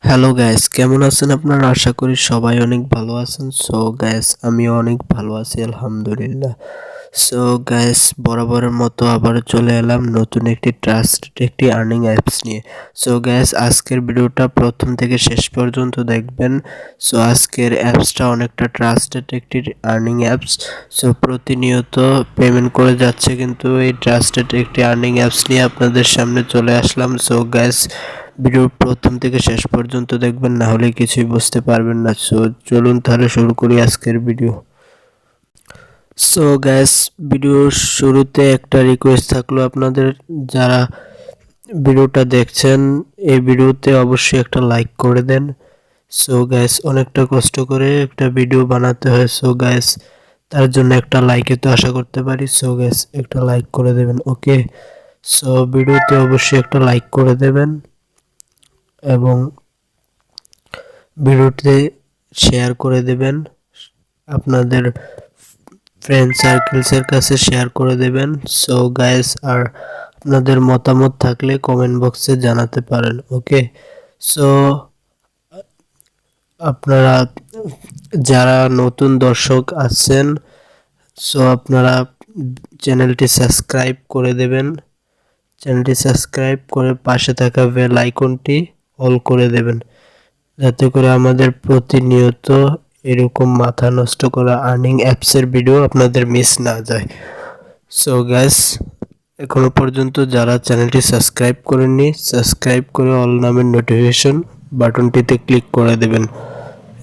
Hello guys, কেমন আছেন আপনারা? আশা করি সবাই অনেক ভালো আছেন। সো গাইস, আমিও অনেক ভালো আছি আলহামদুলিল্লাহ। সো গাইস, বরাবরের মতো আবার চলে এলাম নতুন একটি ট্রাস্টেড একটি আর্নিং অ্যাপস নিয়ে। সো গাইস, আজকের ভিডিওটা প্রথম থেকে শেষ পর্যন্ত দেখবেন। সো আজকের অ্যাপসটা অনেকটা ট্রাস্টেড একটি আর্নিং অ্যাপস। সো প্রতিনিয়ত পেমেন্ট করে যাচ্ছে, কিন্তু এই ট্রাস্টেড একটি আর্নিং অ্যাপস নিয়ে আপনাদের সামনে চলে আসলাম। সো গাইস, ভিডিওর প্রথম থেকে শেষ পর্যন্ত দেখবেন, না হলে কিছুই বুঝতে পারবেন না। সো চলুন তাহলে শুরু করি আজকের ভিডিও। সো গ্যাস, ভিডিওর শুরুতে একটা রিকোয়েস্ট থাকলো আপনাদের, যারা ভিডিওটা দেখছেন এই ভিডিওতে অবশ্যই একটা লাইক করে দেন। সো গ্যাস, অনেকটা কষ্ট করে একটা ভিডিও বানাতে হয়। সো গ্যাস, তার জন্য একটা লাইকে তো আশা করতে পারি। সো গ্যাস, একটা লাইক করে দেবেন। ওকে, সো ভিডিওতে অবশ্যই একটা লাইক করে দেবেন এবং ভিডিওতে শেয়ার করে দেবেন, আপনাদের ফ্রেন্ড সার্কেলসের কাছে শেয়ার করে দেবেন। সো গাইস, আর আপনাদের মতামত থাকলে কমেন্ট বক্সে জানাতে পারেন। ওকে, সো আপনারা যারা নতুন দর্শক আছেন, সো আপনারা চ্যানেলটি সাবস্ক্রাইব করে দেবেন। চ্যানেলটি সাবস্ক্রাইব করে পাশে থাকা বেল আইকনটি অল করে দেবেন, যাতে করে আমাদের প্রতিনিয়ত এরকম মাথা নষ্ট করা আর্নিং অ্যাপসের ভিডিও আপনাদের মিস না যায়। সো গ্যাস, এখনো পর্যন্ত যারা চ্যানেলটি সাবস্ক্রাইব করেননি, সাবস্ক্রাইব করে অল নামের নোটিফিকেশন বাটনটিতে ক্লিক করে দেবেন,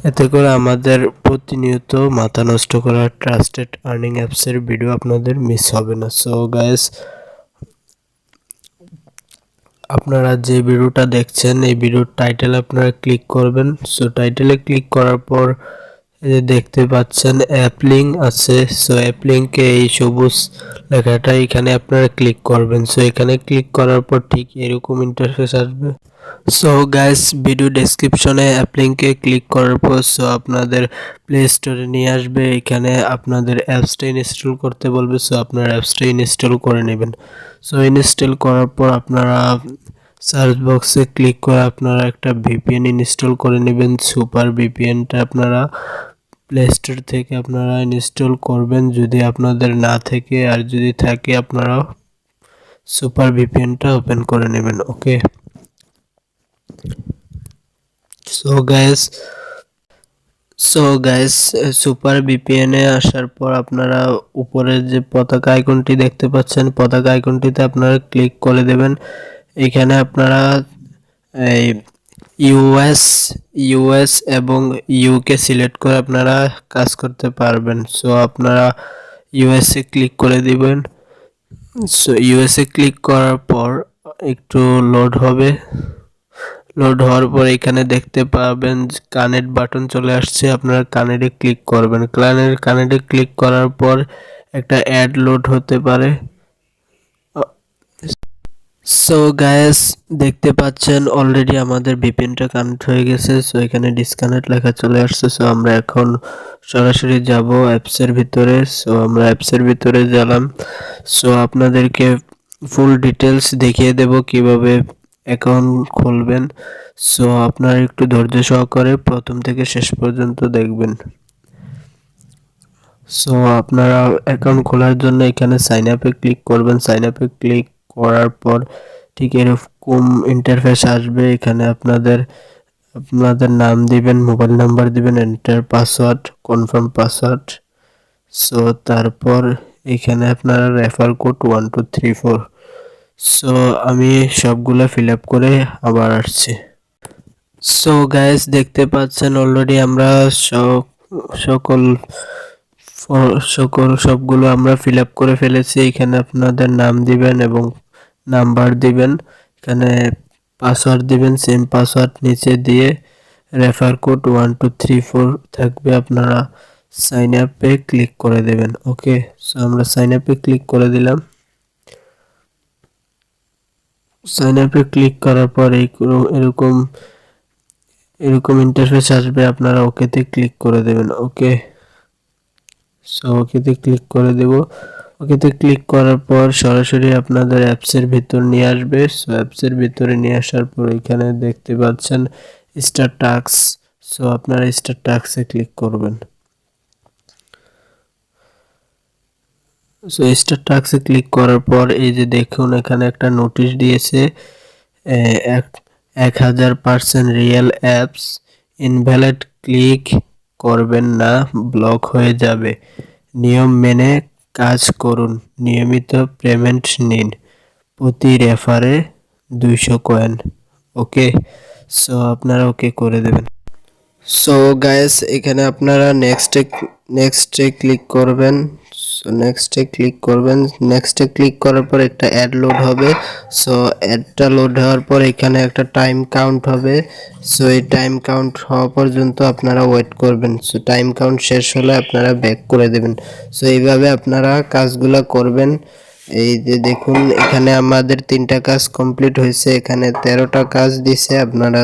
এতে করে আমাদের প্রতিনিয়ত মাথা নষ্ট করা ট্রাস্টেড আর্নিং অ্যাপসের ভিডিও আপনাদের মিস হবে না। সো গ্যাস, আপনারা যে ভিডিওটা দেখছেন এই ভিডিওর টাইটেলে আপনারা ক্লিক করবেন। সো টাইটেলে ক্লিক করার পর এই যে দেখতে পাচ্ছেন অ্যাপ লিঙ্ক আছে। সো অ্যাপ লিঙ্কে এই সবুজ লেখাটা এখানে আপনারা ক্লিক করবেন। সো এখানে ক্লিক করার পর ঠিক এরকম ইন্টারফেস আসবে। সো গাইস, ভিডিও ডেসক্রিপশনে অ্যাপ লিঙ্কে ক্লিক করার পর সো আপনাদের প্লে স্টোরে নিয়ে আসবে। এখানে আপনাদের অ্যাপসটা ইনস্টল করতে বলবে। সো আপনারা অ্যাপসটা ইনস্টল করে নেবেন। সো ইনস্টল করার পর আপনারা সার্চ বক্সে ক্লিক করে আপনারা একটা ভিপিএন ইনস্টল করে নেবেন। সুপার ভিপিএনটা আপনারা প্লে স্টোর থেকে আপনারা ইনস্টল করবেন, যদি আপনাদের না থাকে, আর যদি থাকে আপনারা সুপার ভিপিএনটা ওপেন করে নেবেন। ওকে, সো গাইস সুপার ভিপিএনে আসার পর আপনারা উপরে যে পতাকা আইকনটি দেখতে পাচ্ছেন, পতাকা আইকনটিতে আপনারা ক্লিক করে দেবেন। এখানে আপনারা এই ইউএস ইউএস এবং ইউকে সিলেক্ট করে আপনারা কাজ করতে পারবেন। সো আপনারা ইউএসএ ক্লিক করে দিবেন। সো ইউএসএ ক্লিক করার পর একটু লোড হবে। লোড হওয়ার পর এখানে দেখতে পাবেন কানেক্ট বাটন চলে আসছে, আপনারা কানেক্টে ক্লিক করবেন। কানেক্টে ক্লিক করার পর একটা অ্যাড লোড হতে পারে। সো গাইস, দেখতে পাচ্ছেন অলরেডি আমাদের ভিপিএনটা কানেক্ট হয়ে গেছে। সো এখানে ডিসকানেক্ট লেখা চলে আসছে। সো আমরা এখন সরাসরি যাব অ্যাপসের ভিতরে। সো আমরা অ্যাপসের ভিতরে গেলাম। সো আপনাদেরকে ফুল ডিটেলস দেখিয়ে দেব কিভাবে অ্যাকাউন্ট খুলবেন। সো আপনারা একটু ধৈর্য সহকারে প্রথম থেকে শেষ পর্যন্ত দেখবেন। সো আপনারা অ্যাকাউন্ট খোলার জন্য এখানে সাইন আপে ক্লিক করবেন। সাইন আপে ক্লিক করার পর ঠিক এরকম ইন্টারফেস আসবে। এখানে আপনাদের নাম দিবেন, মোবাইল নাম্বার দিবেন, enter password, confirm password. So তারপর এখানে আপনারা রেফার কোড 1234। সো আমি সবগুলো ফিল আপ করে আবার আসছি। সো গাইস, দেখতে পাচ্ছেন অলরেডি আমরা সকল সবগুলো আমরা ফিল আপ করে ফেলেছি। এখানে আপনাদের নাম দিবেন এবং নাম্বার দিবেন, এখানে পাসওয়ার্ড দিবেন, সেম পাসওয়ার্ড নিচে দিয়ে রেফার কোড 1234 থাকবে, আপনারা সাইন আপে ক্লিক করে দেবেন। ওকে, সো আমরা সাইন আপে ক্লিক করে দিলাম। সাইন আপে ক্লিক করার পর এরকম এরকম ইন্টারফেস আসবে, আপনারা ওকেতে ক্লিক করে দেবেন। ওকে, সো ওকেতে ক্লিক করে দেব। ওকেতে ক্লিক করার পর সরাসরি আপনাদের অ্যাপসের ভিতর নিয়ে আসবে। সো অ্যাপসের ভিতরে নিয়ে আসার পর এখানে দেখতে পাচ্ছেন স্টার টাস্ক। সো আপনারা স্টার টাস্কে ক্লিক করবেন। সো স্টার টাস্কে ক্লিক করার পর এই যে দেখুন এখানে একটা নোটিশ দিয়েছে 1000% রিয়েল অ্যাপস ইনভ্যালিড, ক্লিক করবেন না, ব্লক হয়ে যাবে। নিয়ম মেনে কাজ করুন, নিয়মিত পেমেন্ট নিন, প্রতি রেফারে 200 কয়েন। ওকে, সো আপনারা ওকে করে দেবেন। সো গাইস এখানে আপনারা নেক্সটে ক্লিক করবেন। সো নেক্সটে ক্লিক করার পর একটা অ্যাড লোড হবে। সো অ্যাডটা লোড হওয়ার পর এখানে একটা টাইম কাউন্ট হবে। সো এই টাইম কাউন্ট হওয়া পর্যন্ত আপনারা ওয়েট করবেন। সো টাইম কাউন্ট শেষ হলে আপনারা ব্যাক করে দেবেন। সো এইভাবে আপনারা কাজগুলা করবেন। এই যে দেখুন এখানে আমাদের 3টা কাজ কমপ্লিট হয়েছে, এখানে 13টা কাজ দিছে। আপনারা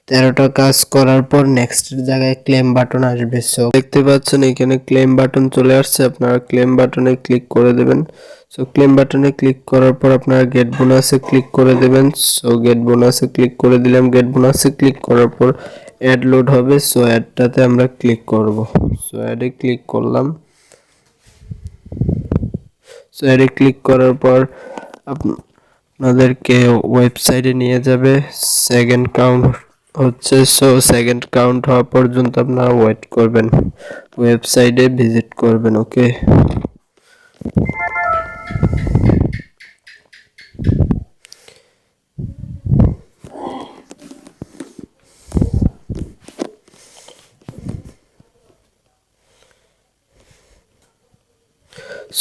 13টা কাজ করার পর নেক্সটের জায়গায় ক্লেম বাটন আসবে। সো দেখতে পাচ্ছেন এখানে ক্লেম বাটন চলে আসছে, আপনারা ক্লেম বাটনে ক্লিক করে দেবেন। সো ক্লেম বাটনে ক্লিক করার পর আপনারা গেট বোনাসে ক্লিক করে দেবেন। সো গেট বোনাসে ক্লিক করে দিলাম। গেট বোনাসে ক্লিক করার পর অ্যাড লোড হবে। সো অ্যাডটাতে আমরা ক্লিক করব। সো অ্যাডে ক্লিক করলাম। সো অ্যাডে ক্লিক করার পর আপনাদেরকে ওয়েবসাইটে নিয়ে যাবে। সেকেন্ড কাউন্ট হচ্ছে। সো সেকেন্ড কাউন্ট হওয়া পর্যন্ত আপনারা ওয়েট করবেন, ওয়েবসাইটে ভিজিট করবেন। ওকে,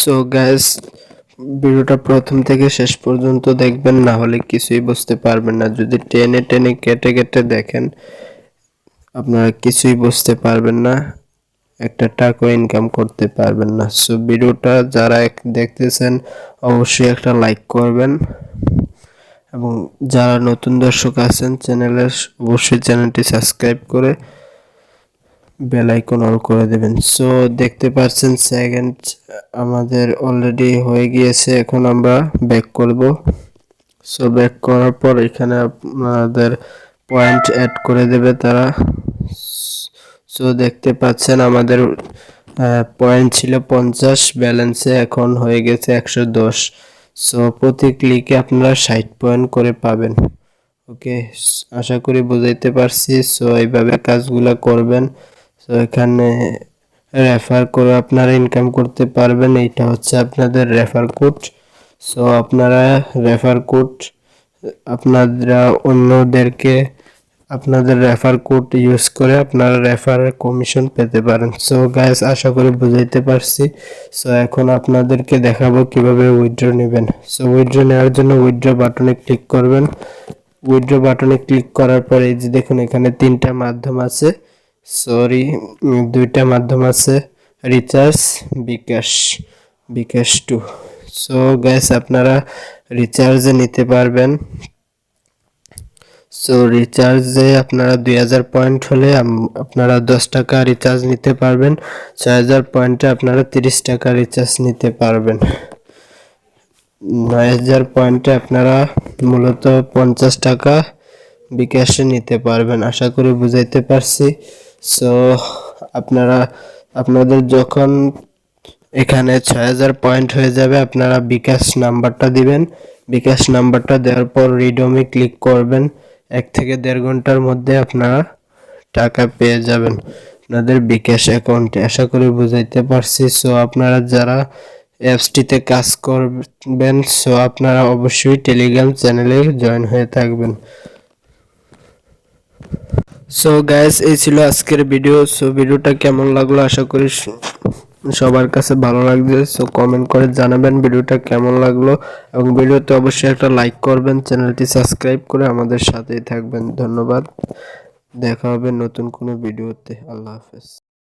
সো গাইস ভিডিওটা প্রথম থেকে শেষ পর্যন্ত দেখবেন, না হলে কিছুই বুঝতে পারবেন না। যদি টেনে টেনে কেটে কেটে দেখেন আপনারা কিছুই বুঝতে পারবেন না, একটা টাকা ইনকাম করতে পারবেন না। সো ভিডিওটা যারা দেখতেছেন অবশ্যই একটা লাইক করবেন, এবং যারা নতুন দর্শক আছেন চ্যানেলের অবশ্যই চ্যানেলটি সাবস্ক্রাইব করে বেল আইকন অল করে দেবেন। সো দেখতে পাচ্ছেন সেকেন্ড আমাদের অলরেডি হয়ে গিয়েছে। এখন আমরা ব্যাক করব। সো ব্যাক করার পর এখানে আপনাদের পয়েন্ট অ্যাড করে দেবে তারা। সো দেখতে পাচ্ছেন আমাদের পয়েন্ট ছিল 50, ব্যালেন্সে এখন হয়ে গেছে 110। সো প্রতি ক্লিকে আপনারা 60 পয়েন্ট করে পাবেন। ওকে, আশা করি বুঝাইতে পারছি। সো এইভাবে কাজগুলো করবেন। সো এখানে রেফার করে আপনারা ইনকাম করতে পারবেন। এইটা হচ্ছে আপনাদের রেফার কোড। সো আপনারা রেফার কোড আপনারা অন্যদেরকে আপনাদের রেফার কোড ইউজ করে আপনারা রেফারের কমিশন পেতে পারেন। সো গাইস আশা করি বুঝাইতে পারছি। সো এখন আপনাদেরকে দেখাবো কিভাবে উইথড্র নেবেন। সো উইথড্র নেওয়ার জন্য উইথড্র বাটনে ক্লিক করবেন। উইথড্র বাটনে ক্লিক করার পরে এই যে দেখুন এখানে 3টা মাধ্যম আছে, সরি 2টা মাধ্যম আছে, রিচার্জ, বিকাশ 2। সো গাইস আপনারা রিচার্জে নিতে পারবেন। সো রিচার্জে আপনারা 2000 পয়েন্ট হলে আপনারা 10 টাকা রিচার্জ নিতে পারবেন। 6000 পয়েন্টে আপনারা 30 টাকা রিচার্জ নিতে পারবেন। 9000 পয়েন্টে আপনারা মূলত 50 টাকা বিকাশে নিতে পারবেন। আশা করি বুঝাইতে পারছি। সো আপনাদের যখন এখানে 6000 পয়েন্ট হয়ে যাবে আপনারা বিকাশ নাম্বারটা দিবেন। বিকাশ নাম্বারটা দেওয়ার পর রিডমে ক্লিক করবেন। 1 থেকে 1.5 ঘন্টার মধ্যে আপনারা টাকা পেয়ে যাবেন আপনাদের বিকাশ অ্যাকাউন্টে। আশা করি বুঝাইতে পারছি। সো আপনারা যারা অ্যাপসটিতে কাজ করবেন সো আপনারা অবশ্যই টেলিগ্রাম চ্যানেলে জয়েন হয়ে থাকবেন। সো গাইস এই ছিল আজকের ভিডিও। সো ভিডিওটা কেমন লাগলো আশা করি সবার কাছে ভালো লাগবে। সো কমেন্ট করে জানাবেন ভিডিওটা কেমন লাগলো, এবং ভিডিওতে অবশ্যই একটা লাইক করবেন, চ্যানেলটি সাবস্ক্রাইব করে আমাদের সাথেই থাকবেন। ধন্যবাদ, দেখা হবে নতুন কোনো ভিডিওতে। আল্লাহ হাফেজ।